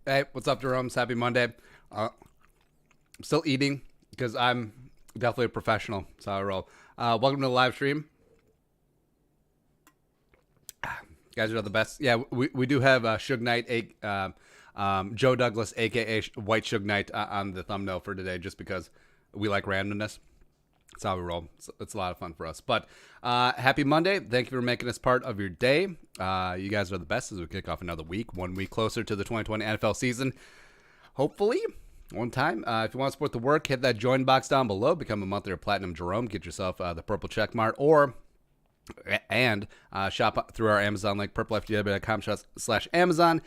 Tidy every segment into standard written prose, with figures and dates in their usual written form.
Hey, what's up, Jeromes? Happy Monday. I'm still eating because I'm definitely a professional. That's how I roll. Welcome to the live stream. You guys are the best. Yeah, we do have Suge Knight, Joe Douglas, aka White Suge Knight, on the thumbnail for today, just because we like randomness. That's how we roll. It's a lot of fun for us. But happy Monday. Thank you for making us part of your day. You guys are the best as we kick off another week, 1 week closer to the 2020 NFL season. Hopefully, one time. If you want to support the work, hit that join box down below. Become a monthly or platinum Jerome. Get yourself the purple check mark and shop through our Amazon link, purplefdw.com/Amazon.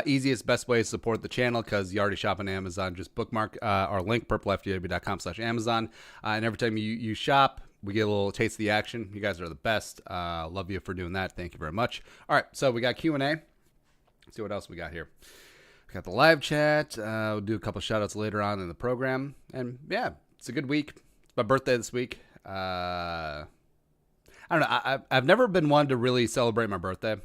Easiest, best way to support the channel because you already shop on Amazon. Just bookmark our link, purplefdw.com/Amazon. And every time you shop, we get a little taste of the action. You guys are the best. Love you for doing that. Thank you very much. All right, so we got Q&A. Let's see what else we got here. We got the live chat. We'll do a couple shout outs later on in the program. And yeah, it's a good week. It's my birthday this week. I don't know. I've never been one to really celebrate my birthday.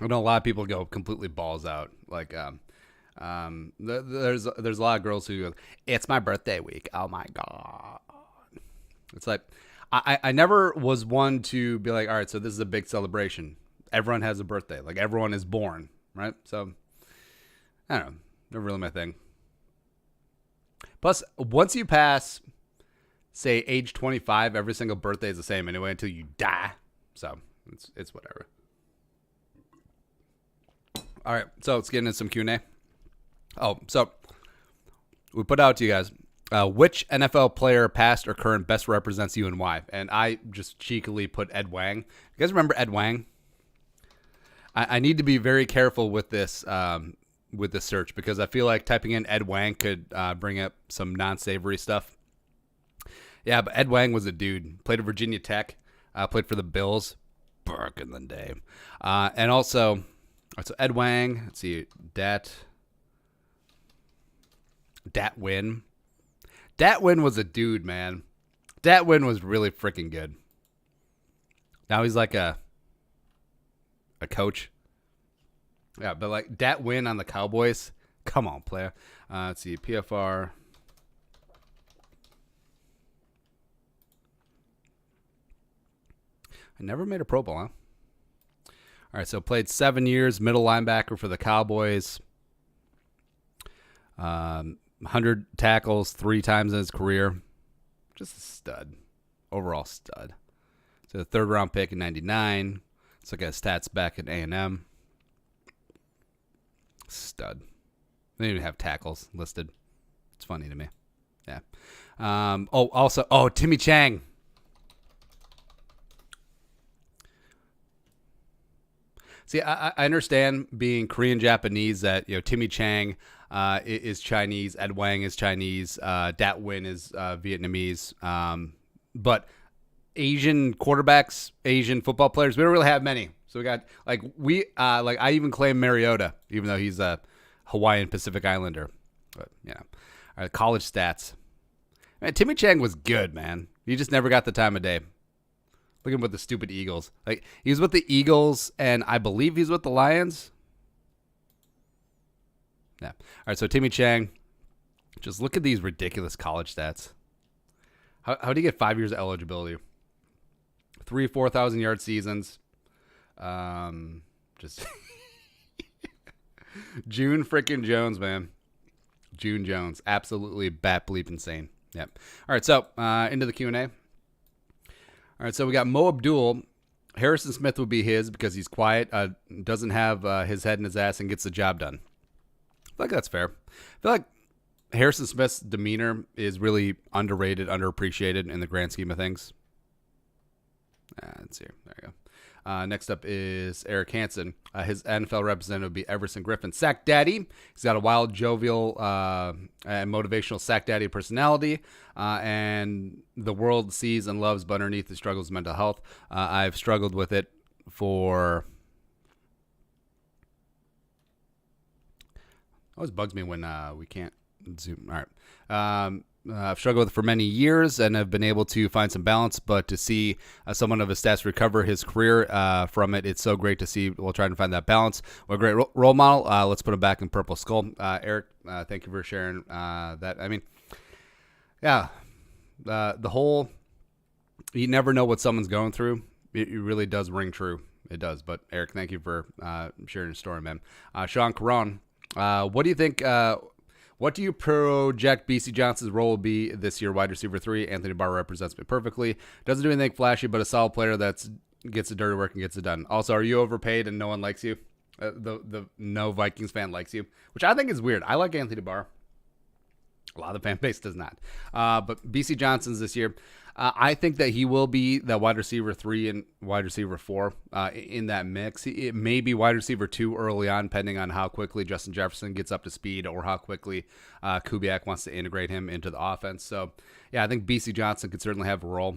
I know a lot of people go completely balls out. Like, there's a lot of girls who go, "It's my birthday week." Oh my god! It's like I never was one to be like, "All right, so this is a big celebration. Everyone has a birthday. Like everyone is born, right?" So I don't know. Never really my thing. Plus, once you pass, say, age 25, every single birthday is the same anyway until you die. So it's whatever. All right, so let's get into some Q&A. Oh, so we put out to you guys, which NFL player, past or current, best represents you and why? And I just cheekily put Ed Wang. You guys remember Ed Wang? I need to be very careful with this search because I feel like typing in Ed Wang could bring up some non-savory stuff. Yeah, but Ed Wang was a dude. Played at Virginia Tech. Played for the Bills back in the day. And also, so Ed Wang, let's see, Dat Win. Dat Win was a dude, man. Dat Win was really freaking good. Now he's like a coach. Yeah, but like Dat Win on the Cowboys. Come on, player. Let's see, PFR. I never made a Pro Bowl, huh? All right, so played 7 years, middle linebacker for the Cowboys. 100 tackles 3 times in his career. Just a stud. Overall stud. So the third round pick in 99. Let's look at his stats back at A&M. Stud. They didn't even have tackles listed. It's funny to me. Yeah. Timmy Chang. See, I understand being Korean Japanese that Timmy Chang is Chinese, Ed Wang is Chinese, Dat Win is Vietnamese, but Asian quarterbacks, Asian football players, we don't really have many. So we got I even claim Mariota, even though he's a Hawaiian Pacific Islander. But all right, college stats. Man, Timmy Chang was good, man. He just never got the time of day. Look at him with the stupid Eagles. Like he was with the Eagles, and I believe he's with the Lions. Yeah. All right. So Timmy Chang, just look at these ridiculous college stats. How do you get 5 years of eligibility? 4,000 yard seasons. Just June freaking Jones, man. June Jones, absolutely bat bleep insane. Yep. All right. So into the Q&A. All right, so we got Mo Abdul. Harrison Smith would be his because he's quiet, doesn't have his head in his ass, and gets the job done. I feel like that's fair. I feel like Harrison Smith's demeanor is really underrated, underappreciated in the grand scheme of things. Let's see. There you go. Next up is Eric Hansen. His NFL representative would be Everson Griffin. Sack Daddy. He's got a wild, jovial, and motivational Sack Daddy personality. And the world sees and loves, but underneath the struggles of mental health. I've struggled with it for... Always bugs me when we can't zoom. All right. I've struggled with for many years and have been able to find some balance. But to see someone of his stats recover his career from it, it's so great to see. We'll try to find that balance. What a great role model. Let's put him back in Purple Skull. Eric, thank you for sharing that. I mean, yeah, the whole, you never know what someone's going through. It really does ring true. It does. But Eric, thank you for sharing your story, man. Sean Caron, what do you think? What do you project BC Johnson's role will be this year? Wide receiver 3. Anthony Barr represents me perfectly. Doesn't do anything flashy, but a solid player that gets the dirty work and gets it done. Also, are you overpaid and no one likes you? The no Vikings fan likes you, which I think is weird. I like Anthony Barr. A lot of the fan base does not. But BC Johnson's this year. I think that he will be that wide receiver 3 and wide receiver 4 in that mix. It may be wide receiver 2 early on, depending on how quickly Justin Jefferson gets up to speed or how quickly Kubiak wants to integrate him into the offense. So, yeah, I think BC Johnson could certainly have a role.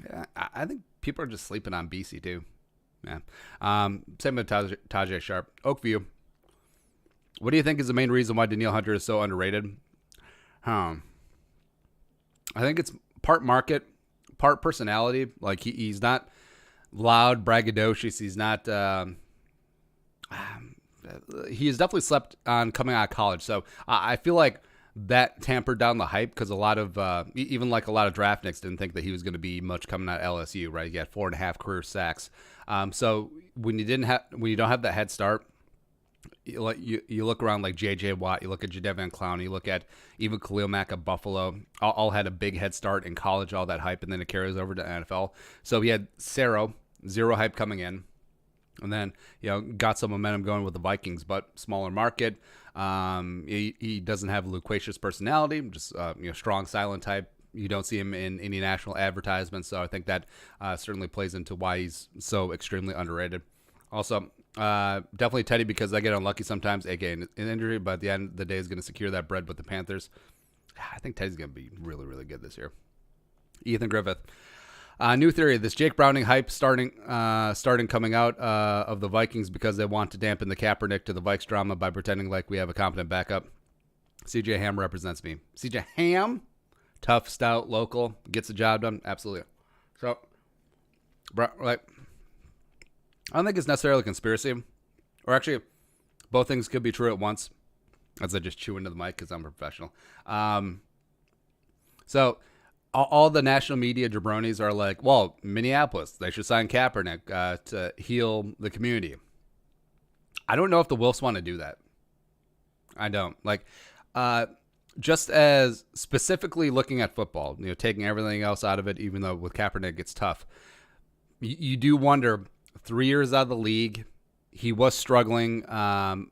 Yeah, I think people are just sleeping on BC too. Yeah. Same with Tajay Sharp. Oakview. What do you think is the main reason why Danielle Hunter is so underrated? I think it's part market, part personality. Like he's not loud, braggadocious. He's not. He has definitely slept on coming out of college. So I feel like that tampered down the hype because a lot of even like a lot of draft nicks didn't think that he was going to be much coming out of LSU. Right? He had 4.5 career sacks. So when you don't have that head start. You look around like J.J. Watt, you look at Jadeveon Clowney, you look at even Khalil Mack of Buffalo, all had a big head start in college, all that hype, and then it carries over to NFL. So he had zero hype coming in, and then got some momentum going with the Vikings, but smaller market. He doesn't have a loquacious personality, just strong, silent type. You don't see him in any national advertisements, so I think that certainly plays into why he's so extremely underrated. Also, definitely Teddy because I get unlucky sometimes, aka an injury, but at the end of the day is going to secure that bread with the Panthers. I think Teddy's going to be really, really good this year. Ethan Griffith. New theory, this Jake Browning hype starting coming out of the Vikings because they want to dampen the Kaepernick to the Vikes drama by pretending like we have a competent backup. CJ Ham represents me. CJ Ham, tough, stout, local, gets the job done. Absolutely. So, like, I don't think it's necessarily a conspiracy. Or actually, both things could be true at once. As I just chew into the mic because I'm a professional. So, all the national media jabronis are like, well, Minneapolis, they should sign Kaepernick to heal the community. I don't know if the Wilfs want to do that. I don't. Like, just as specifically looking at football, taking everything else out of it, even though with Kaepernick it's tough. You do wonder... 3 years out of the league, he was struggling. On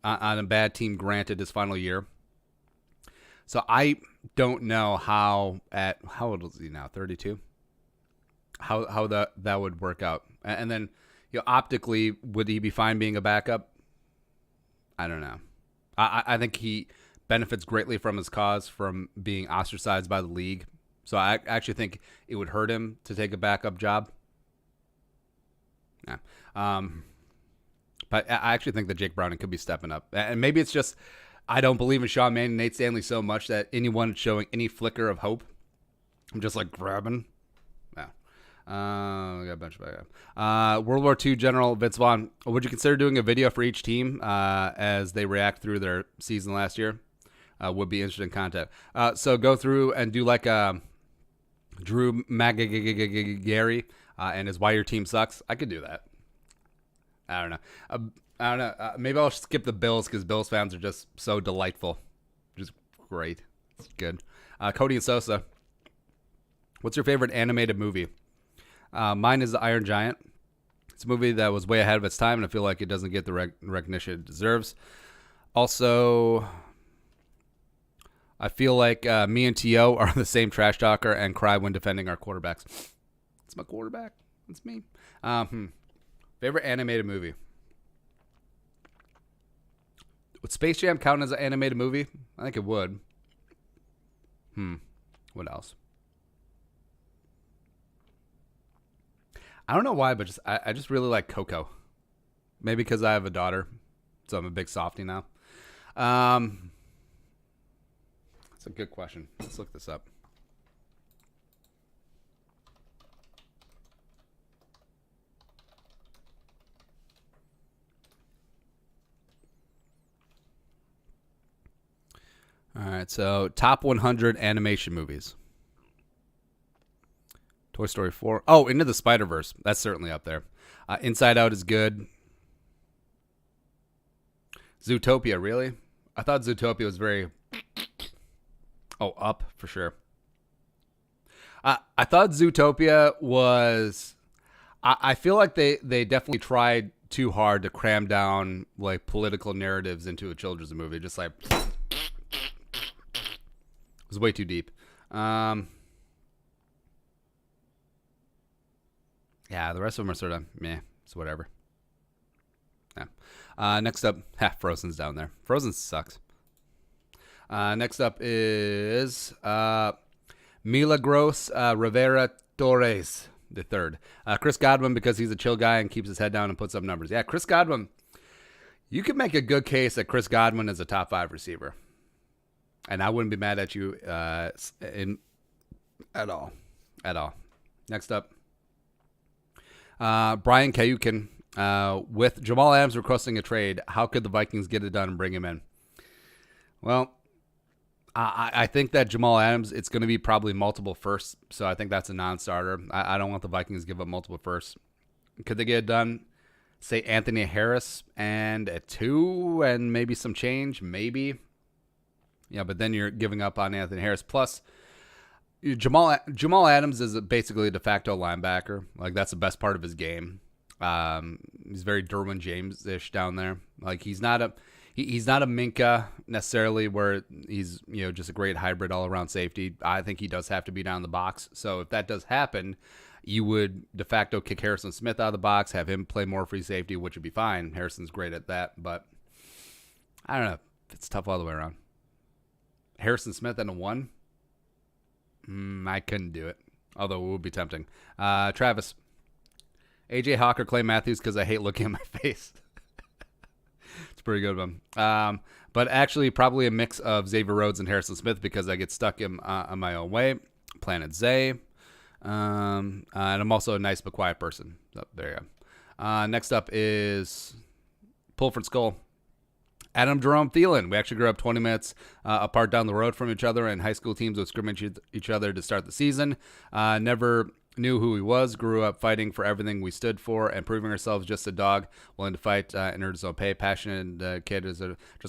a bad team. Granted, his final year. So I don't know how old is he now? 32. How that would work out, and then optically, would he be fine being a backup? I don't know. I think he benefits greatly from his cause from being ostracized by the league. So I actually think it would hurt him to take a backup job. Yeah. But I actually think that Jake Browning could be stepping up. And maybe it's just I don't believe in Sean Mannion and Nate Stanley so much that anyone showing any flicker of hope, I'm just like grabbing. Yeah. We got a bunch of World War II General Vince Vaughn. Would you consider doing a video for each team as they react through their season last year? Would be interesting content. So go through and do like a Drew Magagary and his Why Your Team Sucks. I could do that. I don't know. Maybe I'll skip the Bills because Bills fans are just so delightful. Just great. It's good. Cody and Sosa. What's your favorite animated movie? Mine is The Iron Giant. It's a movie that was way ahead of its time, and I feel like it doesn't get the recognition it deserves. Also, I feel like me and T.O. are the same trash talker and cry when defending our quarterbacks. It's my quarterback. It's me. Favorite animated movie? Would Space Jam count as an animated movie? I think it would. What else? I don't know why, but I just really like Coco. Maybe because I have a daughter, so I'm a big softie now. That's a good question. Let's look this up. All right, so top 100 animation movies. Toy Story 4. Oh, Into the Spider-Verse. That's certainly up there. Inside Out is good. Zootopia, really? I thought Zootopia was very... Oh, Up, for sure. I thought Zootopia was... I feel like they definitely tried too hard to cram down like political narratives into a children's movie. Just like... It was way too deep. Yeah, the rest of them are sort of meh. It's whatever. Yeah. Next up, Frozen's down there. Frozen sucks. Next up is Milagros Rivera Torres the third. Chris Godwin, because he's a chill guy and keeps his head down and puts up numbers. Yeah, Chris Godwin. You can make a good case that Chris Godwin is a top 5 receiver. And I wouldn't be mad at you at all. Next up, Brian Kayukin. With Jamal Adams requesting a trade, how could the Vikings get it done and bring him in? Well, I think that Jamal Adams, it's going to be probably multiple firsts, so I think that's a non-starter. I don't want the Vikings to give up multiple firsts. Could they get it done? Say Anthony Harris and a 2 and maybe some change? Maybe. Yeah, but then you're giving up on Anthony Harris. Plus, Jamal Adams is basically a de facto linebacker. Like, that's the best part of his game. He's very Derwin James-ish down there. Like, he's not a Minka necessarily, where he's just a great hybrid all-around safety. I think he does have to be down the box. So if that does happen, you would de facto kick Harrison Smith out of the box, have him play more free safety, which would be fine. Harrison's great at that, but I don't know. It's tough all the way around. Harrison Smith and a 1? I couldn't do it, although it would be tempting. Travis. AJ Hawk or Clay Matthews, because I hate looking at my face. It's a pretty good one. But actually, probably a mix of Xavier Rhodes and Harrison Smith, because I get stuck in on my own way. Planet Zay. And I'm also a nice but quiet person. So there you go. Next up is Pulford Skull. Adam Jerome Thielen. We actually grew up 20 minutes apart down the road from each other, and high school teams would scrimmage each other to start the season. Never knew who he was, grew up fighting for everything we stood for and proving ourselves. Just a dog, willing to fight, earned his own pay, passionate kid, just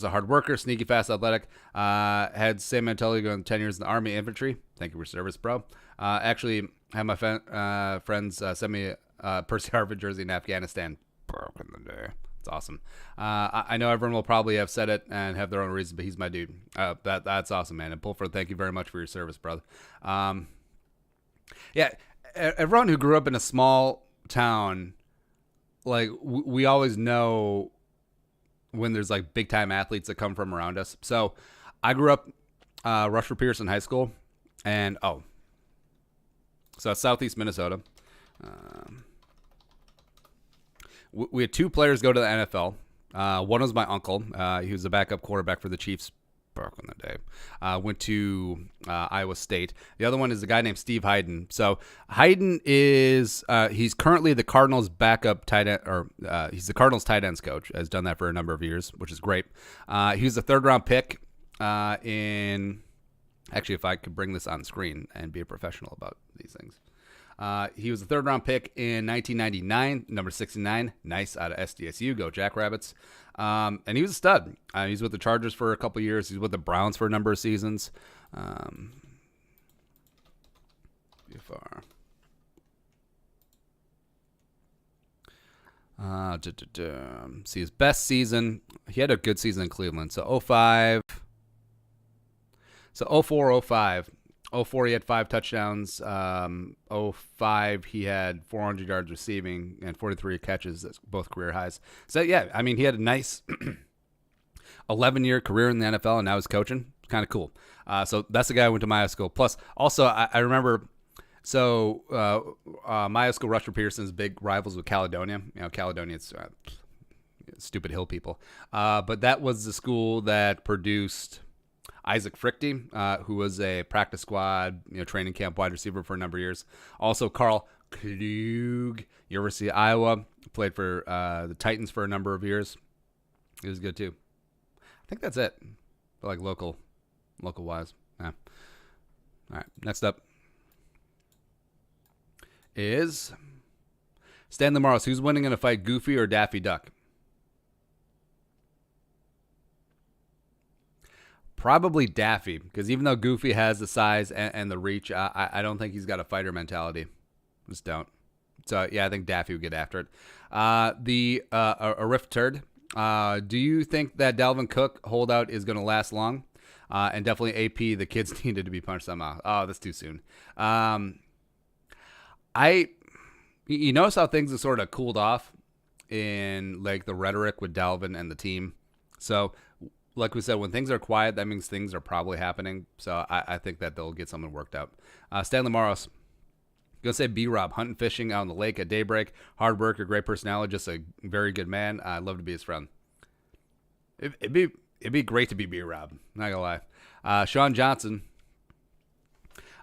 a hard worker, sneaky, fast, athletic. Had same mentality going 10 years in the Army infantry. Thank you for service, bro. Actually had my friends send me a Percy Harvin jersey in Afghanistan. Broken the day. It's awesome. I know everyone will probably have said it and have their own reasons, but he's my dude. That's awesome, man. And Pulford, thank you very much for your service, brother. Yeah, everyone who grew up in a small town, like, we always know when there's like big time athletes that come from around us. So I grew up Rushford Pearson High School, and so it's Southeast Minnesota. We had 2 players go to the NFL. One was my uncle. He was the backup quarterback for the Chiefs back in the day. Went to Iowa State. The other one is a guy named Steve Hayden. So Hayden is he's currently the Cardinals' backup tight end, or he's the Cardinals' tight ends coach. Has done that for a number of years, which is great. He was a 3rd-round pick in. Actually, if I could bring this on screen and be a professional about these things. He was a 3rd-round pick in 1999, number 69. Nice, out of SDSU. Go Jackrabbits. And he was a stud. He's with the Chargers for a couple years. He's with the Browns for a number of seasons. See, his best season, he had a good season in Cleveland. So 05. So 04, 05. 04, he had 5 touchdowns. 05, he had 400 yards receiving and 43 catches. That's both career highs. So, yeah, I mean, he had a nice 11-year career in the NFL, and now he's coaching. Kind of cool. So that's the guy who went to my high school. Plus, also, I remember, so my high school, Rushford Pearson's big rivals with Caledonia. Caledonia's stupid hill people. But that was the school that produced Isaac Frichte, who was a practice squad, training camp wide receiver for a number of years. Also, Carl Klug, University of Iowa, played for the Titans for a number of years. He was good too. I think that's it. Like local wise. Yeah. All right. Next up is Stanley Morris. Who's winning in a fight, Goofy or Daffy Duck? Probably Daffy, because even though Goofy has the size and the reach, I don't think he's got a fighter mentality. Just don't. So, yeah, I think Daffy would get after it. A riff turd. Do you think that Dalvin Cook holdout is going to last long? And definitely AP, the kids needed to be punched somehow. Oh, that's too soon. You notice how things have sort of cooled off in like the rhetoric with Dalvin and the team. So, like we said, when things are quiet, that means things are probably happening. So I think that they'll get something worked out. Stanley Morris, gonna say B-Rob, hunting, fishing out on the lake at daybreak, hard worker, great personality, just a very good man. I'd love to be his friend. It'd be great to be B-Rob. Not gonna lie. Sean Johnson.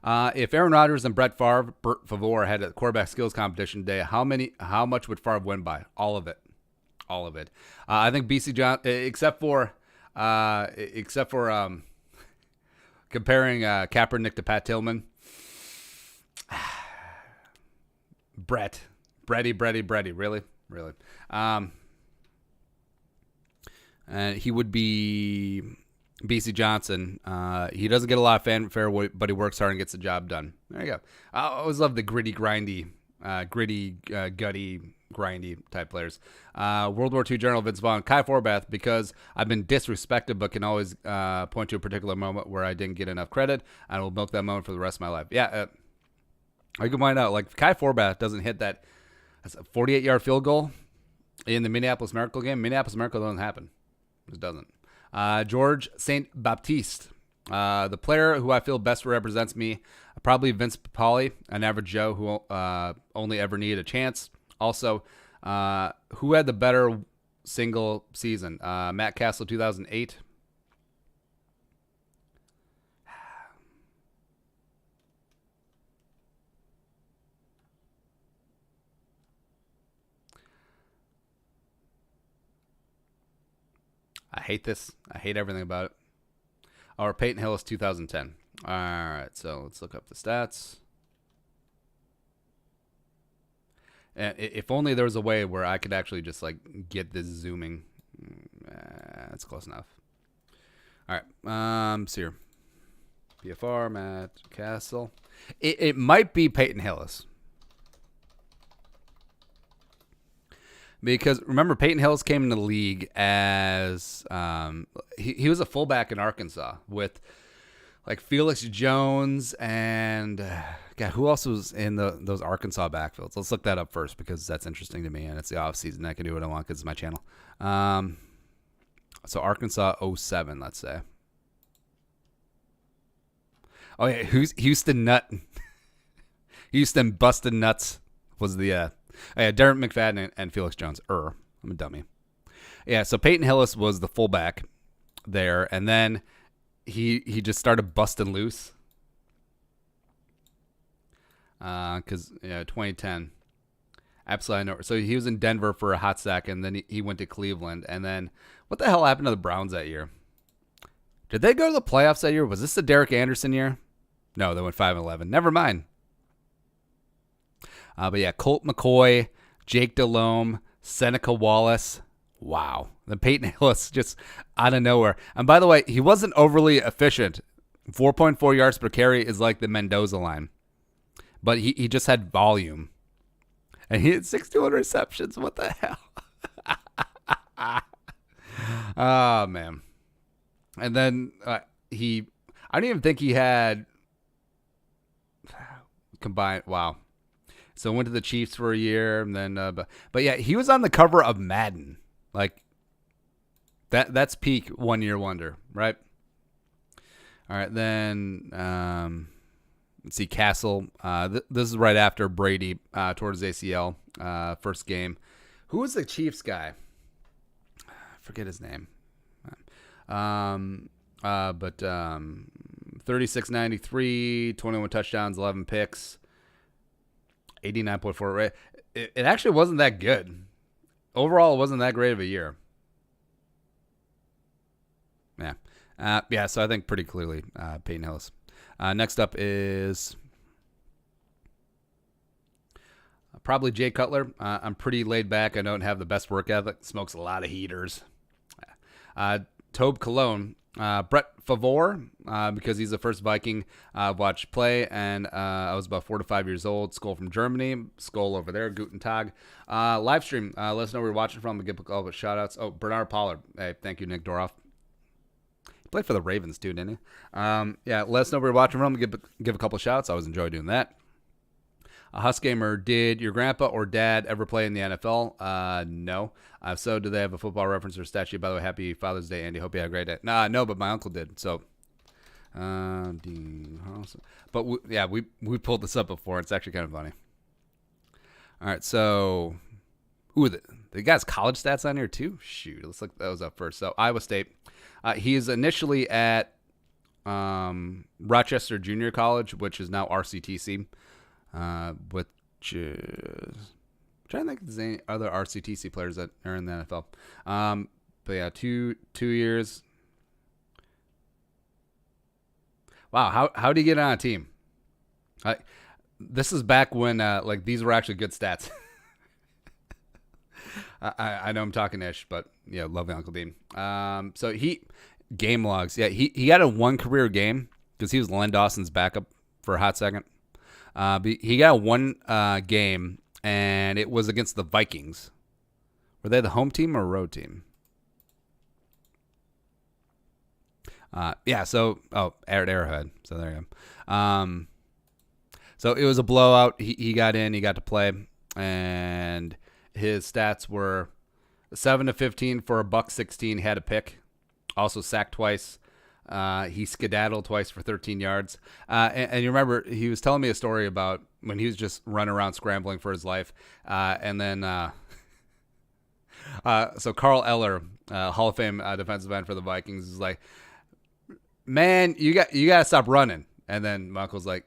If Aaron Rodgers and Brett Favre had a quarterback skills competition today, how much would Favre win by? All of it. I think BC John, except for comparing Kaepernick to Pat Tillman. Bretty, really. And he would be BC Johnson. He doesn't get a lot of fanfare, but he works hard and gets the job done. There you go. I always love the gritty, gutty, grindy type players. World War II General Vince Vaughn, Kai Forbath, because I've been disrespected, but can always point to a particular moment where I didn't get enough credit. I will milk that moment for the rest of my life. Yeah, I can find out. Like, if Kai Forbath doesn't hit that's a 48-yard field goal in the Minneapolis Miracle game, Minneapolis Miracle doesn't happen. It doesn't. George St. Baptiste, the player who I feel best represents me, probably Vince Papale, an average Joe who only ever needed a chance. Also, who had the better single season? Matt Castle, 2008. I hate this. I hate everything about it. Or Peyton Hillis, 2010. All right, so let's look up the stats. And if only there was a way where I could actually just like get this zooming. That's close enough. All right, see here. PFR, Matt Castle. It might be Peyton Hillis. Because remember, Peyton Hillis came into the league as he was a fullback in Arkansas with like Felix Jones and God, who else was in those Arkansas backfields? Let's look that up first because that's interesting to me and it's the off season. I can do what I want because it's my channel. So Arkansas 07, let's say. Oh yeah, Houston Nut? Houston Busted Nuts was the. Darren McFadden and Felix Jones. I'm a dummy. Yeah, so Peyton Hillis was the fullback there, and then he just started busting loose. Because 2010, absolutely no. So he was in Denver for a hot second, and then he went to Cleveland, and then what the hell happened to the Browns that year? Did they go to the playoffs that year? Was this the Derek Anderson year? No, they went 5-11. Never mind. But yeah, Colt McCoy, Jake Delhomme, Seneca Wallace. Wow. Then Peyton Hillis just out of nowhere. And by the way, he wasn't overly efficient. 4.4 yards per carry is like the Mendoza line. But he just had volume. And he had 61 receptions. What the hell? Oh, man. And then I don't even think he had combined. Wow. So went to the Chiefs for a year, and then, but yeah, he was on the cover of Madden, like that's peak 1 year wonder, right? All right, then let's see, Castle. This is right after Brady towards ACL, first game. Who was the Chiefs guy? I forget his name. But 3693, 21 touchdowns, 11 picks, 89.4 rate. It actually wasn't that good. Overall, it wasn't that great of a year. Yeah. Yeah, so I think pretty clearly Peyton Hillis. Next up is probably Jay Cutler. I'm pretty laid back. I don't have the best work ethic. Smokes a lot of heaters. Tobe Cologne. Brett Favre, because he's the first Viking I've watched play, and I was about 4 to 5 years old. Skull from Germany. Skull over there. Guten Tag. Livestream. Let us know where you're watching from. Give a couple of shout-outs. Oh, Bernard Pollard. Hey, thank you, Nick Doroff. He played for the Ravens, too, didn't he? Yeah, let us know where you're watching from. Give a couple of shout-outs. I always enjoy doing that. A Husk Gamer, did your grandpa or dad ever play in the NFL? No. So, do they have a football reference or statue? By the way, happy Father's Day, Andy. Hope you had a great day. No, but my uncle did. So, but we pulled this up before. It's actually kind of funny. All right, so, the guy's college stats on here too. Shoot, looks like that was up first. So, Iowa State. He is initially at Rochester Junior College, which is now RCTC. Which is, I'm trying to think if there's any other RCTC players that are in the NFL. But yeah, two years. Wow, how do you get on a team? This is back when like these were actually good stats. I know I'm talking ish, but yeah, love Uncle Dean. So game logs. Yeah, he had a 1 career game because he was Len Dawson's backup for a hot second. But he got 1 game, and it was against the Vikings. Were they the home team or road team? Yeah, so, at Arrowhead. So there you go. So it was a blowout. He got in, he got to play, and his stats were 7 to 15 for $116, had a pick, also sacked twice. He skedaddled twice for 13 yards. And you remember, he was telling me a story about when he was just running around scrambling for his life. And then, so Carl Eller, Hall of Fame defensive end for the Vikings, is like, man, you got to stop running. And then my uncle's like,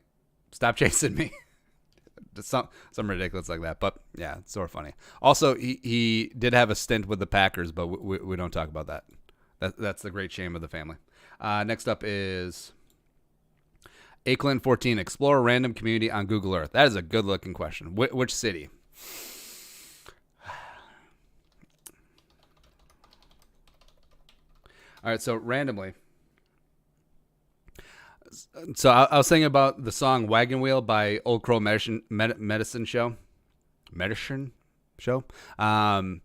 stop chasing me. Some ridiculous like that. But yeah, it's sort of funny. Also, he did have a stint with the Packers, but we don't talk about that. That's the great shame of the family. Next up is Akelin 14. Explore a random community on Google Earth. That is a good-looking question. Which city? All right, so randomly. So I was thinking about the song Wagon Wheel by Old Crow Medicine Show. Medicine Show? And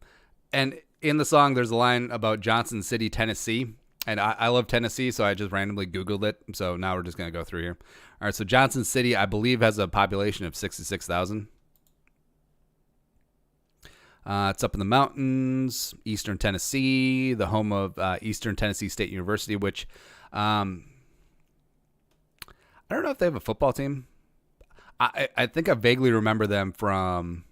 in the song, there's a line about Johnson City, Tennessee. And I love Tennessee, so I just randomly Googled it. So now we're just going to go through here. All right, so Johnson City, I believe, has a population of 66,000. It's up in the mountains, Eastern Tennessee, the home of Eastern Tennessee State University, which I don't know if they have a football team. I think I vaguely remember them from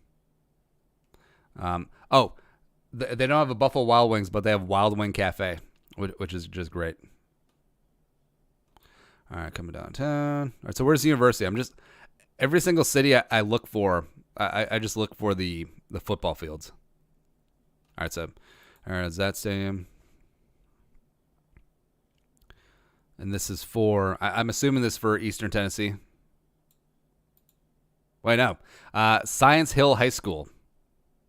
they don't have a Buffalo Wild Wings, but they have Wild Wing Cafe, which is just great. All right, coming downtown. All right, so where's the university? Every single city I look for, I just look for the football fields. All right, is that stadium? And this is for, I'm assuming this is for Eastern Tennessee. Wait, no. Science Hill High School.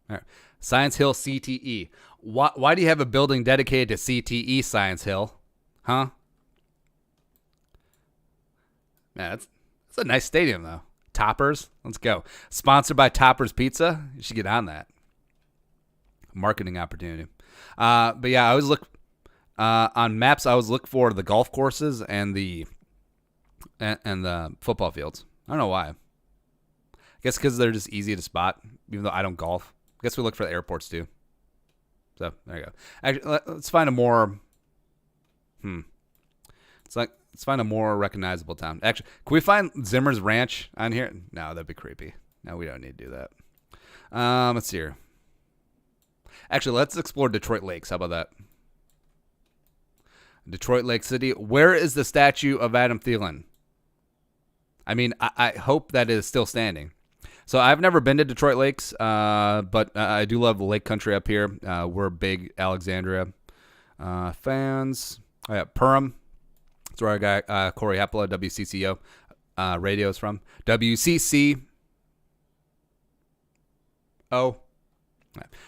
All right. Science Hill CTE. Why do you have a building dedicated to CTE, Science Hill? Huh? Man, that's a nice stadium, though. Toppers. Let's go. Sponsored by Toppers Pizza. You should get on that. Marketing opportunity. But yeah, I always look on maps. I always look for the golf courses and the football fields. I don't know why. I guess because they're just easy to spot, even though I don't golf. I guess we look for the airports too. So there you go. Actually, let's find a more. Let's find a more recognizable town. Actually, can we find Zimmer's Ranch on here? No, that'd be creepy. No, we don't need to do that. Let's see here. Actually, let's explore Detroit Lakes. How about that? Detroit Lake City. Where is the statue of Adam Thielen? I mean, I hope that it is still standing. So I've never been to Detroit Lakes, but I do love the lake country up here. We're big Alexandria fans. I got Perham. That's where I got Corey Hepla, WCCO radio is from. WCCO.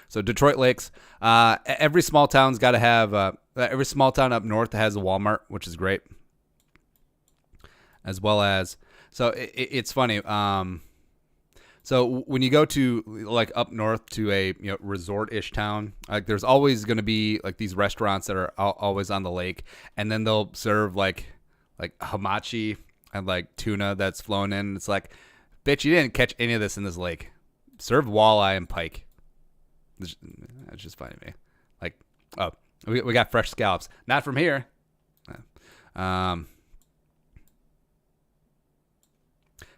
So Detroit Lakes. Every small town's got to have. Every small town up north has a Walmart, which is great. As well as, so it's funny. So when you go to like up north to a resort-ish town, like there's always going to be like these restaurants that are always on the lake, and then they'll serve like hamachi and like tuna that's flown in. It's like, bitch, you didn't catch any of this in this lake. Serve walleye and pike. That's just funny to me. Like, oh, we got fresh scallops, not from here.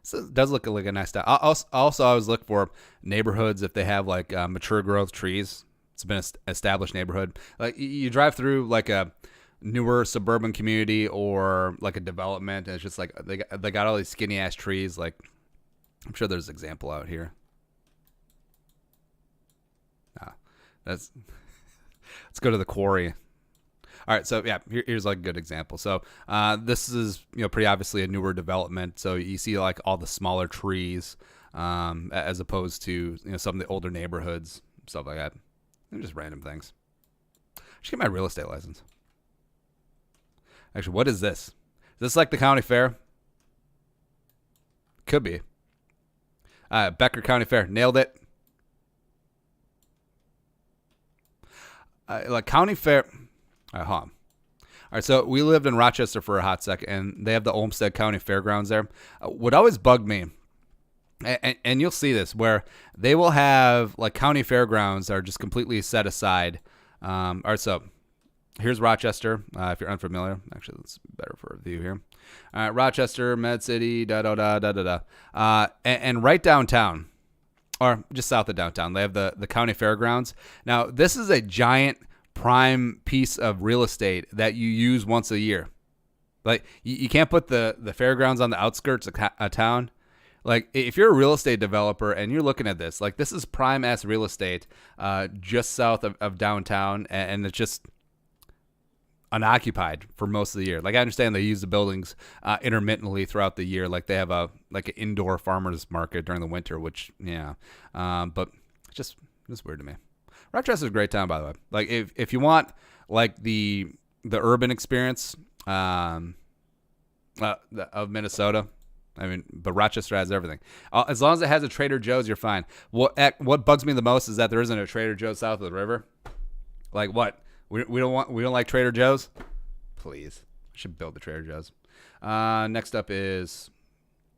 So it does look like a nice town. Also, I always look for neighborhoods if they have like mature growth trees. It's been an established neighborhood. Like you drive through like a newer suburban community or like a development, and it's just like they got all these skinny ass trees. Like I'm sure there's an example out here. Let's go to the quarry. All right, so yeah, here's like a good example. So this is pretty obviously a newer development. So you see like all the smaller trees as opposed to some of the older neighborhoods, stuff like that. And just random things. I should get my real estate license. Actually, what is this? Is this like the county fair? Could be. Becker County Fair, nailed it. Like county fair. All right, so we lived in Rochester for a hot sec, and they have the Olmsted County Fairgrounds there. What always bugged me, and you'll see this, where they will have like county fairgrounds that are just completely set aside. All right, so here's Rochester. If you're unfamiliar, actually, that's better for a view here. All right, Rochester, Med City, and right downtown, or just south of downtown, they have the county fairgrounds. Now, this is a giant prime piece of real estate that you use once a year. Like you can't put the fairgrounds on the outskirts of town. Like if you're a real estate developer and you're looking at this, like this is prime ass real estate just south of downtown, and it's just unoccupied for most of the year. Like I understand they use the buildings intermittently throughout the year. Like they have an indoor farmers market during the winter, which but it's just weird to me. Rochester's a great town, by the way. Like if you want like the urban experience of Minnesota, I mean, but Rochester has everything. As long as it has a Trader Joe's, you're fine. What bugs me the most is that there isn't a Trader Joe's south of the river. Like what? We don't like Trader Joe's? Please, I should build the Trader Joe's. Next up is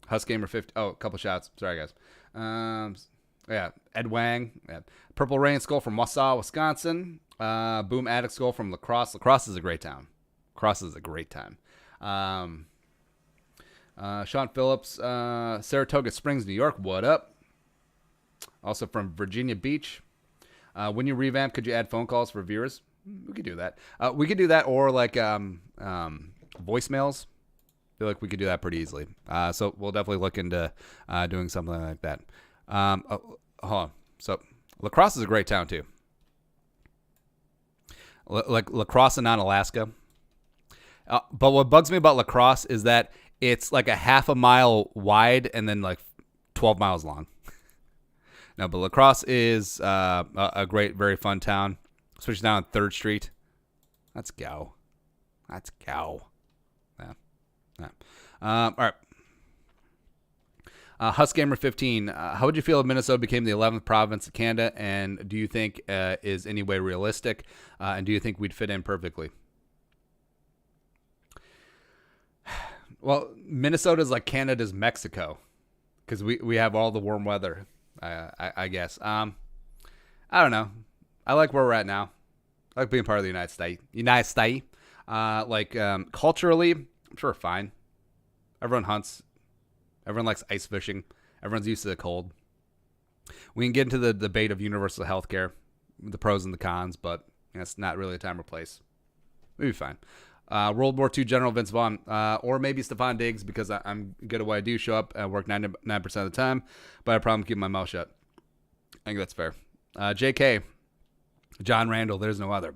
Husgamer 50. Oh, a couple shots. Sorry guys. Yeah, Ed Wang. Yeah. Purple Rain Skull from Wausau, Wisconsin. Boom Attic Skull from La Crosse. La Crosse is a great town. Sean Phillips, Saratoga Springs, New York. What up? Also from Virginia Beach. When you revamp, could you add phone calls for viewers? We could do that. Or like voicemails. I feel like we could do that pretty easily. So we'll definitely look into doing something like that. Hold on. So La Crosse is a great town too. Like La Crosse and not Alaska. But what bugs me about La Crosse is that it's like a half a mile wide and then like 12 miles long. No, but La Crosse is a great, very fun town, especially down on 3rd Street. That's go. Yeah. All right. Husgamer 15. How would you feel if Minnesota became the 11th province of Canada? And do you think is any way realistic? And do you think we'd fit in perfectly? Well, Minnesota is like Canada's Mexico because we have all the warm weather. I guess. I don't know. I like where we're at now. I like being part of the United States. Culturally, I'm sure we're fine. Everyone hunts. Everyone likes ice fishing. Everyone's used to the cold. We can get into the debate of universal health care, the pros and the cons, but it's not really a time or place. We'll be fine. World War II General Vince Vaughn, or maybe Stephon Diggs, because I'm good at what I do, show up and work 99% of the time, but I have a problem keeping my mouth shut. I think that's fair. JK, John Randall, there's no other.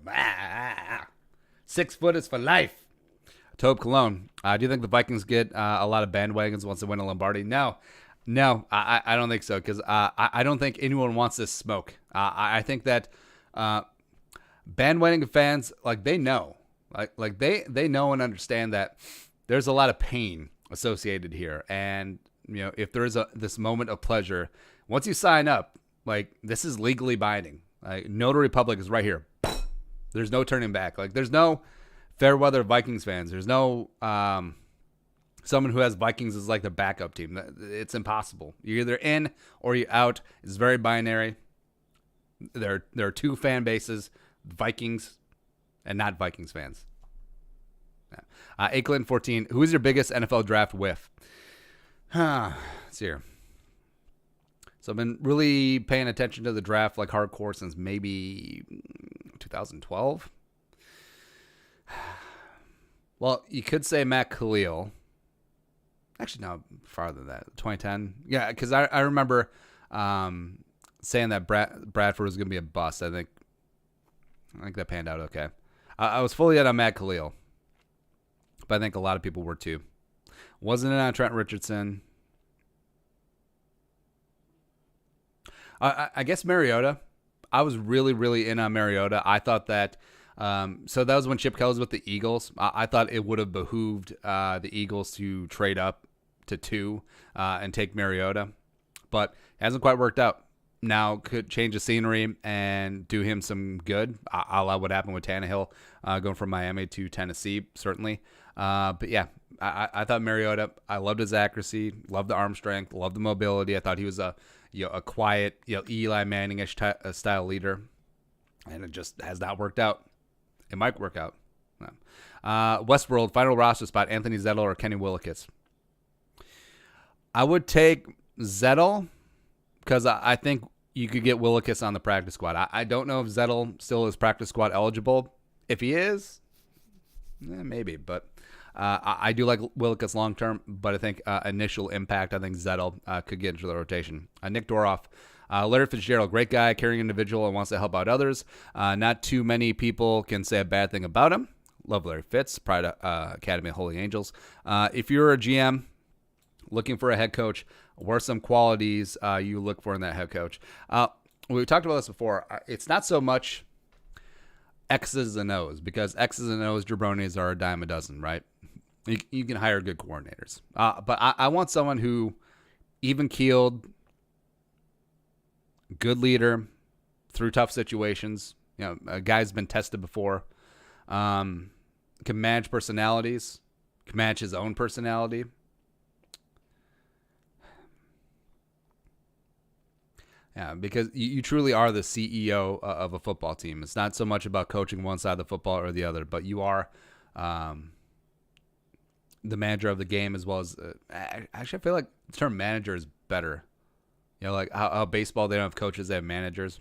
6 foot is for life. Tobe Cologne, do you think the Vikings get a lot of bandwagons once they win a Lombardi? No, I don't think so, because I don't think anyone wants this smoke. I think that bandwagon fans, like, they know. Like they know and understand that there's a lot of pain associated here. And, if there is this moment of pleasure, once you sign up, like, this is legally binding. Like, Notary Public is right here. There's no turning back. Like, there's no fair weather Vikings fans. There's no someone who has Vikings as like their backup team. It's impossible. You're either in or you're out. It's very binary. There are 2 fan bases, Vikings and not Vikings fans. Clinton 14, who is your biggest NFL draft whiff? Let's see here. So I've been really paying attention to the draft like hardcore since maybe 2012. Well, you could say Matt Khalil. Actually, no, farther than that. 2010. Yeah, because I remember saying that Bradford was going to be a bust. I think that panned out okay. I was fully in on Matt Khalil, but I think a lot of people were too. Wasn't in on Trent Richardson. I guess Mariota. I was really, really in on Mariota. I thought that, so that was when Chip Kelly was with the Eagles. I thought it would have behooved the Eagles to trade up to 2 and take Mariota, but it hasn't quite worked out. Now could change the scenery and do him some good, a la what happened with Tannehill going from Miami to Tennessee, certainly. But yeah, I thought Mariota, I loved his accuracy, loved the arm strength, loved the mobility. I thought he was a quiet, Eli Manning-ish style leader, and it just has not worked out. It might work out. No. Westworld, final roster spot, Anthony Zettel or Kenny Willekes? I would take Zettel because I think you could get Willekes on the practice squad. I don't know if Zettel still is practice squad eligible. If he is, maybe. But I do like Willekes long term, but I think initial impact, I think Zettel could get into the rotation. Nick Doroff, Larry Fitzgerald, great guy, caring individual, and wants to help out others. Not too many people can say a bad thing about him. Love Larry Fitz, Pride Academy of Holy Angels. If you're a GM looking for a head coach, what are some qualities you look for in that head coach? We talked about this before. It's not so much X's and O's, because X's and O's jabronis are a dime a dozen, right? You can hire good coordinators. But I want someone who even-keeled, good leader through tough situations. A guy's been tested before. Can manage personalities. Can manage his own personality. Yeah, because you truly are the CEO of a football team. It's not so much about coaching one side of the football or the other, but you are the manager of the game, as well as actually I feel like the term manager is better. Like how baseball, they don't have coaches, they have managers.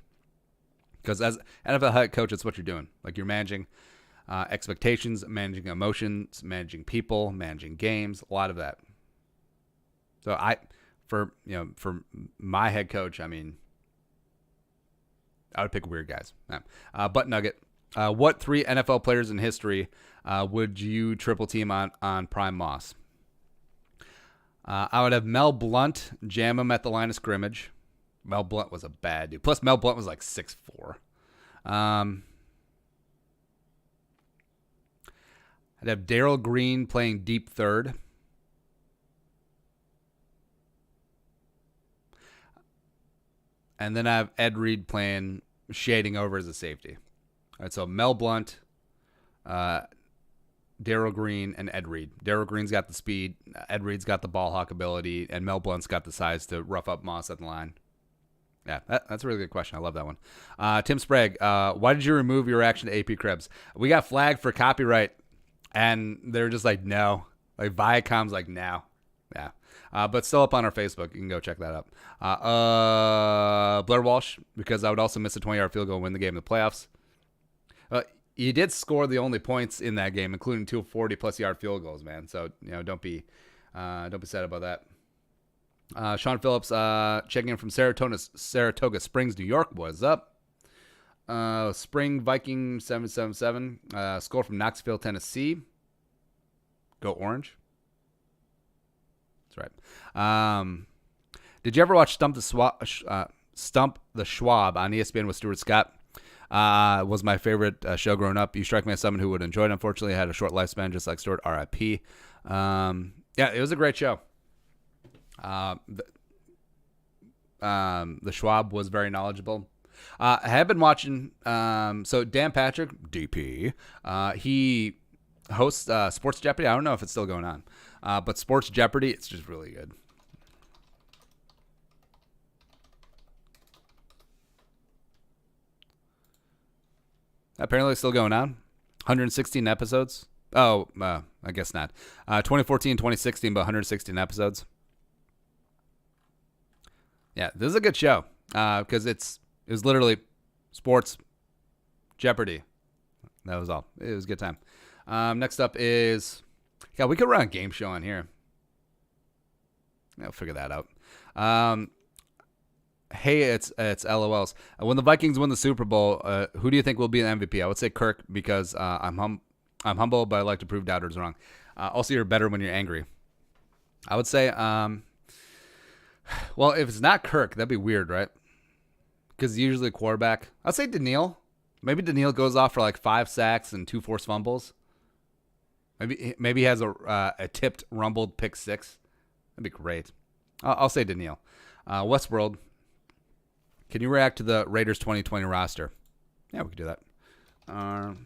Because as NFL head coach, it's what you're doing. Like, you're managing expectations, managing emotions, managing people, managing games, a lot of that. So for my head coach, I mean, I would pick weird guys. Butt Nugget. What 3 NFL players in history would you triple team on Prime Moss? I would have Mel Blount jam him at the line of scrimmage. Mel Blount was a bad dude. Plus, Mel Blount was like 6'4". I'd have Darrell Green playing deep third. And then I have Ed Reed playing shading over as a safety. All right, so Mel Blount, Darrell Green, and Ed Reed. Darrell Green's got the speed, Ed Reed's got the ball hawk ability, and Mel Blount's got the size to rough up Moss at the line. Yeah, that's a really good question. I love that one. Tim Sprague, why did you remove your reaction to AP Krebs? We got flagged for copyright, and they're just like, no. Like, Viacom's like, no. Yeah. But still up on our Facebook. You can go check that up. Blair Walsh, because I would also miss a 20-yard field goal and win the game in the playoffs. he did score the only points in that game, including 2 40-plus yard field goals, man. So, don't be sad about that. Sean Phillips checking in from Saratoga Springs, New York. What's up? Spring Viking 777. Score from Knoxville, Tennessee. Go Orange. That's right. Did you ever watch Stump the Schwab on ESPN with Stuart Scott? Was my favorite show growing up. You strike me as someone who would enjoy it. Unfortunately, I had a short lifespan, just like Stuart. R.I.P. It was a great show. The Schwab was very knowledgeable. I have been watching. So Dan Patrick, DP, he hosts Sports Jeopardy. I don't know if it's still going on, but Sports Jeopardy, it's just really good. Apparently, it's still going on. 116 episodes. Oh, I guess not. 2014, 2016, but 116 episodes. Yeah, this is a good show because it was literally sports Jeopardy. That was all. It was a good time. Next up is, we could run a game show on here. I'll figure that out. Hey, it's LOLs. When the Vikings win the Super Bowl, who do you think will be the MVP? I would say Kirk because I'm humble, but I like to prove doubters wrong. Also, you're better when you're angry. I would say, well, if it's not Kirk, that'd be weird, right? Because usually quarterback. I'd say Daniil. Maybe Daniil goes off for like 5 sacks and 2 forced fumbles. Maybe he has a tipped, rumbled pick 6. That'd be great. I'll say Daniil. Westworld. Can you react to the Raiders 2020 roster? Yeah, we could do that. Kind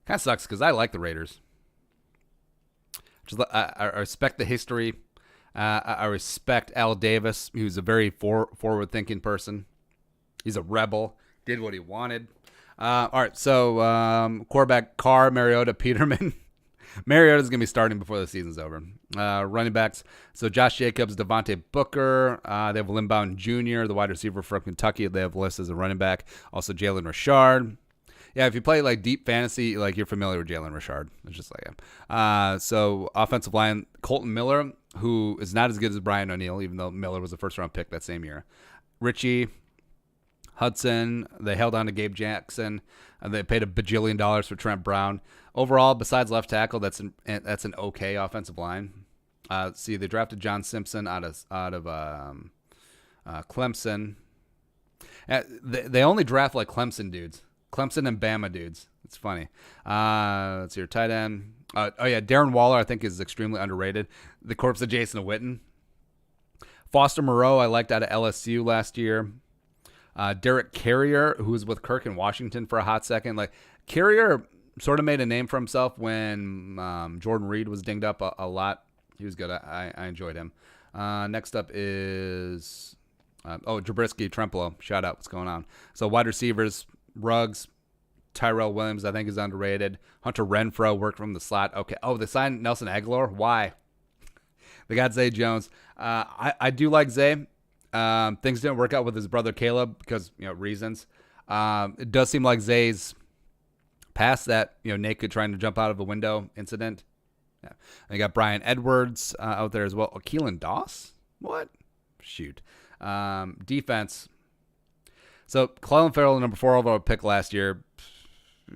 of sucks because I like the Raiders. I respect the history. I respect Al Davis, who's a very forward-thinking person. He's a rebel. Did what he wanted. All right, so quarterback Carr, Mariota, Peterman. Mariota's going to be starting before the season's over. Running backs, so Josh Jacobs, Devontae Booker. They have Limbaum Jr., the wide receiver from Kentucky. They have listed as a running back. Also Jalen Richard. Yeah, if you play like deep fantasy, like you're familiar with Jalen Richard. It's just like him. So offensive line, Colton Miller, who is not as good as Brian O'Neill, even though Miller was a first-round pick that same year. Richie, Hudson, they held on to Gabe Jackson. They paid $1 bajillion for Trent Brown. Overall, besides left tackle, that's an okay offensive line. They drafted John Simpson out of Clemson. They only draft like Clemson dudes. Clemson and Bama dudes. It's funny. Let's see your tight end. Darren Waller, I think, is extremely underrated. The corpse of Jason Witten. Foster Moreau, I liked out of LSU last year. Derek Carrier, who was with Kirk in Washington for a hot second. Like Carrier sort of made a name for himself when Jordan Reed was dinged up a lot. He was good. I enjoyed him. Next up is Trubisky, Trempolo. Shout out. What's going on? So wide receivers, Ruggs, Tyrell Williams, I think is underrated. Hunter Renfrow worked from the slot. Okay. Oh, they signed Nelson Aguilar. Why? They got Zay Jones. I do like Zay. Things didn't work out with his brother Caleb because reasons. It does seem like Zay's past that naked trying to jump out of a window incident. Yeah. And you got Brian Edwards out there as well. Oh, Keelan Doss? What? Shoot. Defense. So Clelin Ferrell, number 4 overall pick last year.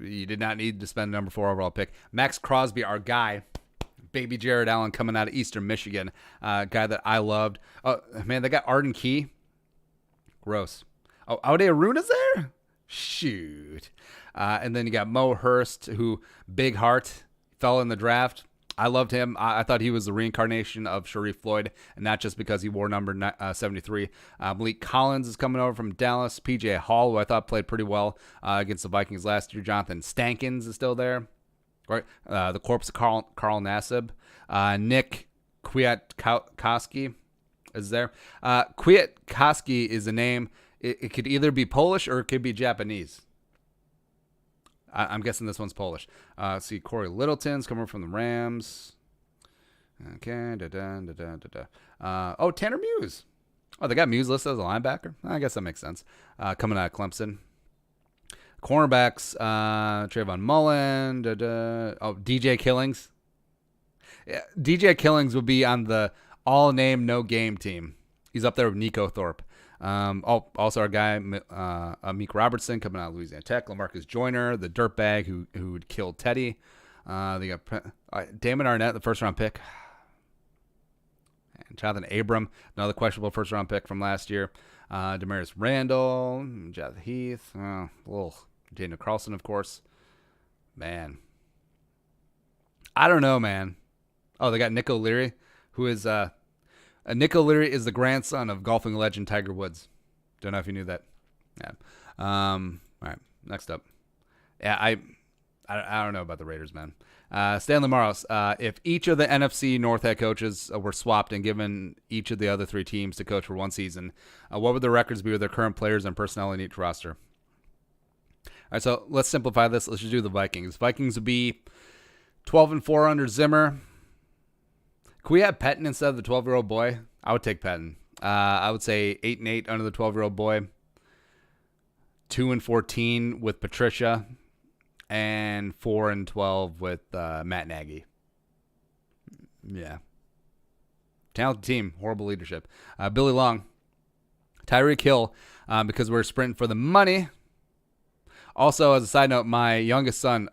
You did not need to spend a number 4 overall pick. Max Crosby, our guy. Baby Jared Allen coming out of Eastern Michigan. Guy that I loved. Oh, man, they got Arden Key. Gross. Oh, Aude Aruna's there? Shoot. And then you got Mo Hurst, who, big heart, fell in the draft. I loved him. I thought he was the reincarnation of Sharif Floyd, and not just because he wore number 73. Malik Collins is coming over from Dallas. PJ Hall, who I thought played pretty well against the Vikings last year. Jonathan Stankins is still there. Right, the corpse of Carl Nassib. Nick Kwiatkowski is there. Kwiatkowski is a name. It could either be Polish or it could be Japanese. I'm guessing this one's Polish. See, Corey Littleton's coming from the Rams. Okay. Tanner Muse. Oh, they got Muse listed as a linebacker? I guess that makes sense. Coming out of Clemson. Cornerbacks, Trayvon Mullen. DJ Killings. Yeah, DJ Killings will be on the all-name, no-game team. He's up there with Nico Thorpe. Also our guy, Meek Robertson, coming out of Louisiana Tech. LaMarcus Joyner, the dirtbag who killed Teddy. They got Damon Arnett, the first-round pick. And Jonathan Abram, another questionable first-round pick from last year. Demarius Randall, Jonathan Heath. Daniel Carlson, of course. Man. I don't know, man. Oh, they got Nick O'Leary, who is Nick O'Leary is the grandson of golfing legend Tiger Woods. Don't know if you knew that. Yeah. All right. Next up. Yeah, I don't know about the Raiders, man. Stanley Morrows. If each of the NFC North head coaches were swapped and given each of the other three teams to coach for one season, what would the records be with their current players and personnel in each roster? All right, so let's simplify this. Let's just do the Vikings. Vikings would be 12-4 under Zimmer. Could we have Pettin instead of the 12-year-old boy? I would take Pettin. I would say 8-8 under the 12-year-old boy. 2-14 with Patricia. And 4-12 with Matt Nagy. Yeah. Talented team. Horrible leadership. Billy Long. Tyreek Hill, because we're sprinting for the money. Also, as a side note, my youngest son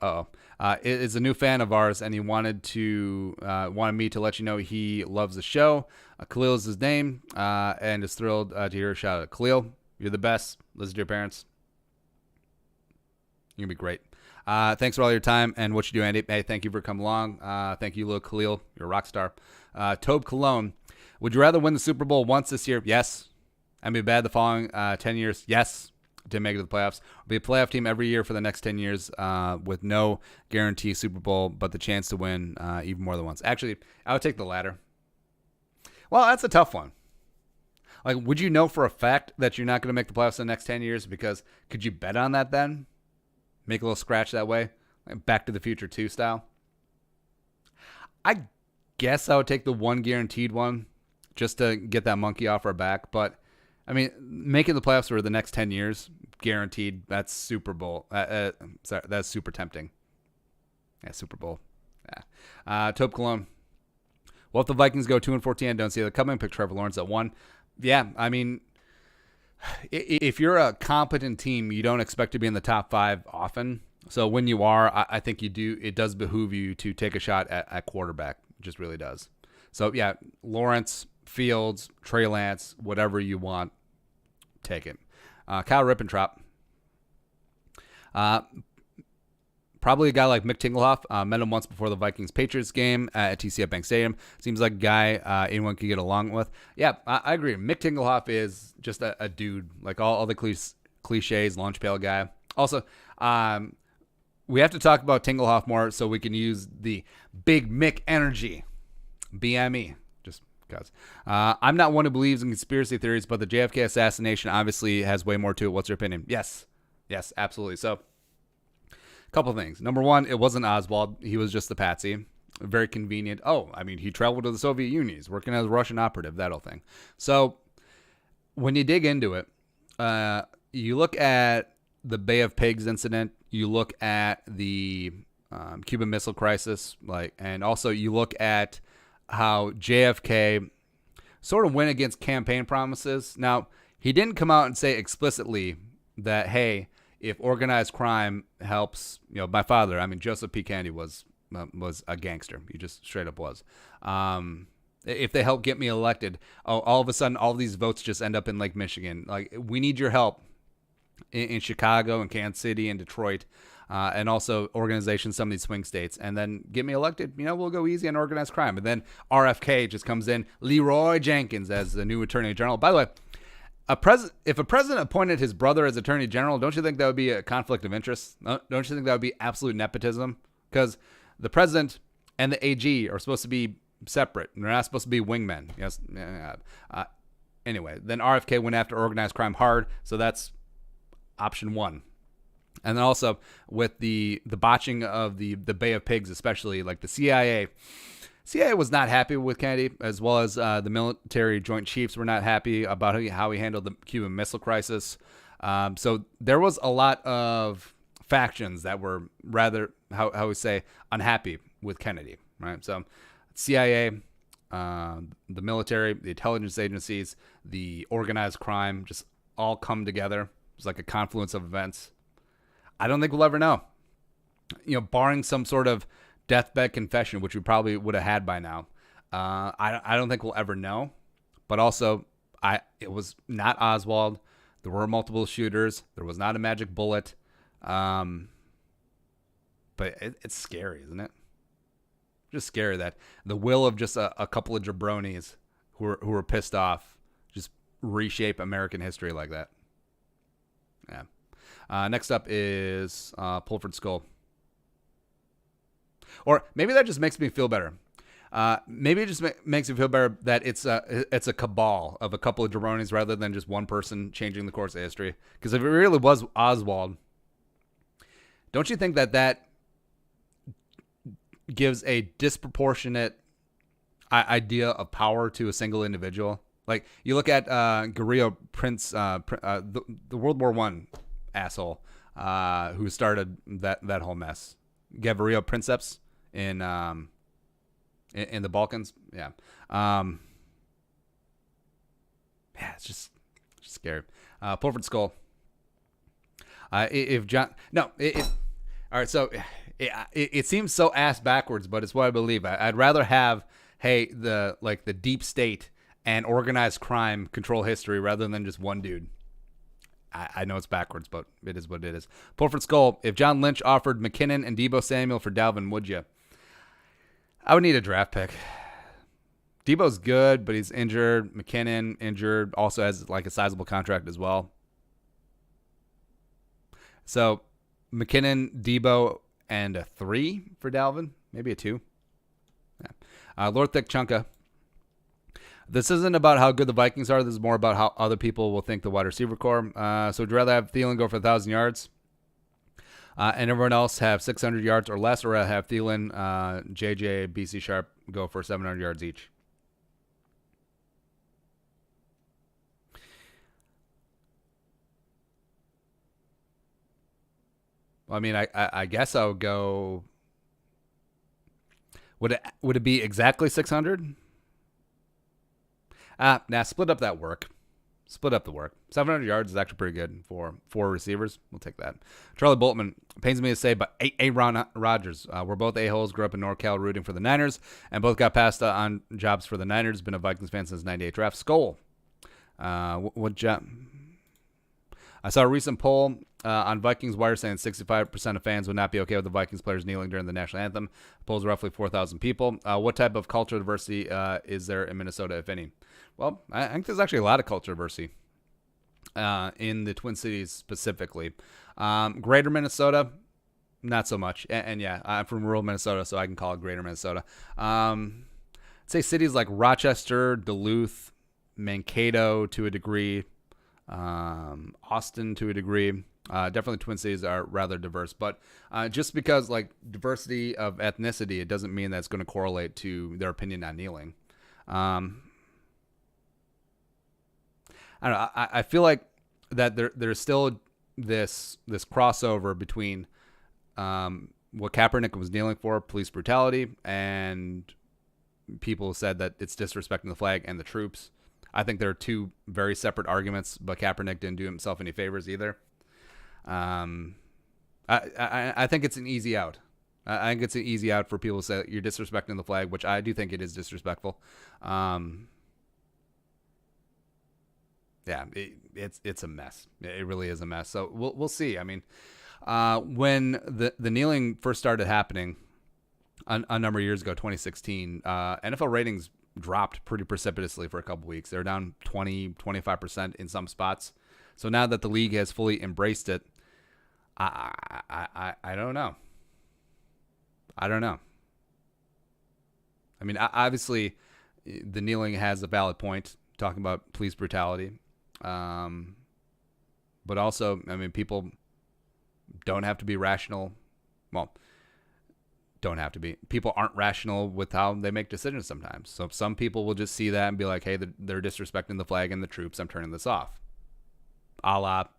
is a new fan of ours, and he wanted me to let you know he loves the show. Khalil is his name, and is thrilled to hear a shout out. Khalil, you're the best. Listen to your parents. You're going to be great. Thanks for all your time and what you do, Andy. Hey, thank you for coming along. Thank you, Lil Khalil. You're a rock star. Tobe Cologne, would you rather win the Super Bowl once this year? Yes. And be bad the following 10 years? Yes. Didn't make it to the playoffs. Be a playoff team every year for the next 10 years with no guarantee Super Bowl, but the chance to win even more than once. Actually, I would take the latter. Well, that's a tough one. Like, would you know for a fact that you're not going to make the playoffs in the next 10 years? Because could you bet on that then? Make a little scratch that way? Like Back to the Future 2 style? I guess I would take the one guaranteed one just to get that monkey off our back. But, I mean, making the playoffs for the next 10 years, guaranteed, that's Super Bowl. Sorry, that's super tempting. Yeah, Super Bowl. Yeah. Tope Cologne. Well, if the Vikings go 2-14, I don't see the coming. Pick Trevor Lawrence at 1. Yeah, I mean, if you're a competent team, you don't expect to be in the top 5 often. So when you are, I think you do. It does behoove you to take a shot at quarterback. It just really does. So, yeah, Lawrence, Fields, Trey Lance, whatever you want, take it. Kyle Rippentrop. Probably a guy like Mick Tingelhoff. Met him once before the Vikings-Patriots game at TCF Bank Stadium. Seems like a guy anyone could get along with. Yeah, I agree. Mick Tingelhoff is just a dude. Like all the cliches, lunch pail guy. Also, we have to talk about Tingelhoff more so we can use the Big Mick energy. BME. Just because. I'm not one who believes in conspiracy theories, but the JFK assassination obviously has way more to it. What's your opinion? Yes, absolutely. So, couple things. Number one, it wasn't Oswald. He was just the patsy. Very convenient. Oh, I mean, he traveled to the Soviet Union. He's working as a Russian operative, that whole thing. So when you dig into it, you look at the Bay of Pigs incident. You look at the Cuban Missile Crisis, and also you look at how JFK sort of went against campaign promises. Now, he didn't come out and say explicitly that, hey, if organized crime helps, my father, Joseph P. Kennedy was a gangster. He just straight up was. If they help get me elected, all of a sudden, all these votes just end up in Lake Michigan. Like, we need your help in Chicago and Kansas City and Detroit, and also organization some of these swing states, and then get me elected. We'll go easy on organized crime. And then RFK just comes in, Leroy Jenkins as the new Attorney General. By the way, if a president appointed his brother as Attorney General, don't you think that would be a conflict of interest? Don't you think that would be absolute nepotism? Because the president and the AG are supposed to be separate. They're not supposed to be wingmen. Yes. Anyway, then RFK went after organized crime hard, so that's option one. And then also with the botching of the Bay of Pigs, especially like the CIA CIA was not happy with Kennedy, as well as the military Joint Chiefs were not happy about how he handled the Cuban Missile Crisis. So there was a lot of factions that were rather, how we say, unhappy with Kennedy, right? So CIA, the military, the intelligence agencies, the organized crime, just all come together. It's like a confluence of events. I don't think we'll ever know. Barring some sort of deathbed confession, which we probably would have had by now. I don't think we'll ever know. But also, it was not Oswald. There were multiple shooters. There was not a magic bullet. But it's scary, isn't it? Just scary that the will of just a couple of jabronis who were pissed off just reshape American history like that. Yeah. Next up is Pulford Skull. Or maybe that just makes me feel better. Maybe it just makes me feel better that it's a cabal of a couple of jabronis rather than just one person changing the course of history. Because if it really was Oswald, don't you think that gives a disproportionate idea of power to a single individual? Like, you look at Gavrilo Prince, the World War I asshole who started that whole mess. Gavrilo Princeps in the Balkans. Yeah. It's just scary. Pulford Skull. If John, no, all right. So it seems so ass backwards, but it's what I believe. I'd rather have, the deep state and organized crime control history rather than just one dude. I know it's backwards, but it is what it is. Pulford Skull. If John Lynch offered McKinnon and Deebo Samuel for Dalvin, would you? I would need a draft pick. Deebo's good, but he's injured. McKinnon injured. Also has a sizable contract as well. So McKinnon, Deebo, and a 3 for Dalvin. Maybe a 2. Yeah. Lord Thick Chunka. This isn't about how good the Vikings are. This is more about how other people will think the wide receiver core. So would you rather have Thielen go for 1,000 yards and everyone else have 600 yards or less, or have Thielen, JJ, BC Sharp go for 700 yards each? I mean, I guess I would go. Would it be exactly 600? Split up that work. Split up the work. 700 yards is actually pretty good for 4 receivers. We'll take that. Charlie Boltman, pains me to say, but Aaron Rodgers. We're both a-holes, grew up in NorCal rooting for the Niners, and both got passed on jobs for the Niners. Been a Vikings fan since 98 draft. Skull. What job? I saw a recent poll on Vikings Wire saying 65% of fans would not be okay with the Vikings players kneeling during the national anthem. The poll's roughly 4,000 people. What type of cultural diversity is there in Minnesota, if any? Well, I think there's actually a lot of cultural diversity in the Twin Cities specifically. Greater Minnesota, not so much. And yeah, I'm from rural Minnesota, so I can call it Greater Minnesota. I'd say cities like Rochester, Duluth, Mankato to a degree, Austin to a degree. Definitely Twin Cities are rather diverse, but just because diversity of ethnicity, it doesn't mean that's going to correlate to their opinion on kneeling. I don't know. I feel like that there's still this crossover between what Kaepernick was kneeling for, police brutality, and people said that it's disrespecting the flag and the troops. I think there are two very separate arguments, but Kaepernick didn't do himself any favors either. I think it's an easy out. I think it's an easy out for people to say you're disrespecting the flag, which I do think it is disrespectful. Yeah, it's a mess. It really is a mess. So we'll see. I mean, when the kneeling first started happening a number of years ago, 2016, NFL ratings dropped pretty precipitously for a couple weeks. They're down 20-25% in some spots. So now that the league has fully embraced it, I don't know. I don't know. I mean, obviously, the kneeling has a valid point, talking about police brutality. But also, I mean, people don't have to be rational. Well, don't have to be. People aren't rational with how they make decisions sometimes. So some people will just see that and be like, hey, they're disrespecting the flag and the troops. I'm turning this off. A lot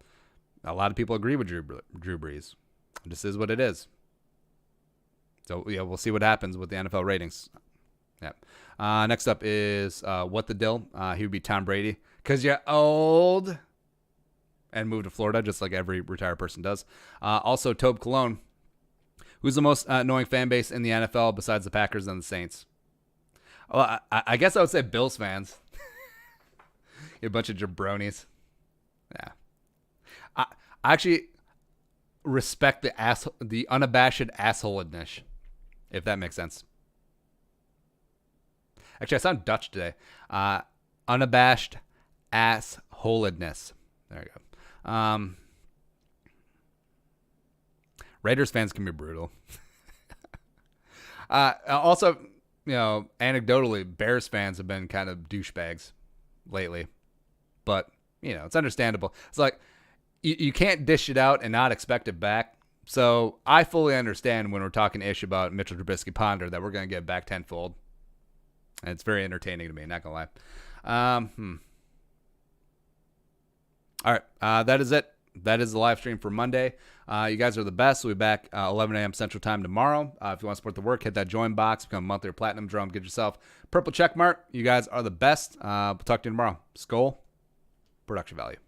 of people agree with Drew Brees. This is what it is. So, yeah, we'll see what happens with the NFL ratings. Yep. Next up is What the Dill. He would be Tom Brady. Because you're old. And move to Florida, just like every retired person does. Also, Tobe Cologne. Who's the most annoying fan base in the NFL besides the Packers and the Saints? Well, I guess I would say Bills fans. You're a bunch of jabronis. Yeah. I actually respect the unabashed assholedness, if that makes sense. Actually, I sound Dutch today. Unabashed assholedness. There you go. Raiders fans can be brutal. Also, anecdotally, Bears fans have been kind of douchebags lately. But, it's understandable. It's like, you can't dish it out and not expect it back. So I fully understand when we're talking ish about Mitchell Trubisky Ponder that we're going to get back tenfold. And it's very entertaining to me, not going to lie. All right, that is it. That is the live stream for Monday. You guys are the best. We'll be back 11 a.m. Central Time tomorrow. If you want to support the work, hit that join box, become a monthly or platinum Jerome, get yourself purple check mark. You guys are the best. We'll talk to you tomorrow. Skol, production value.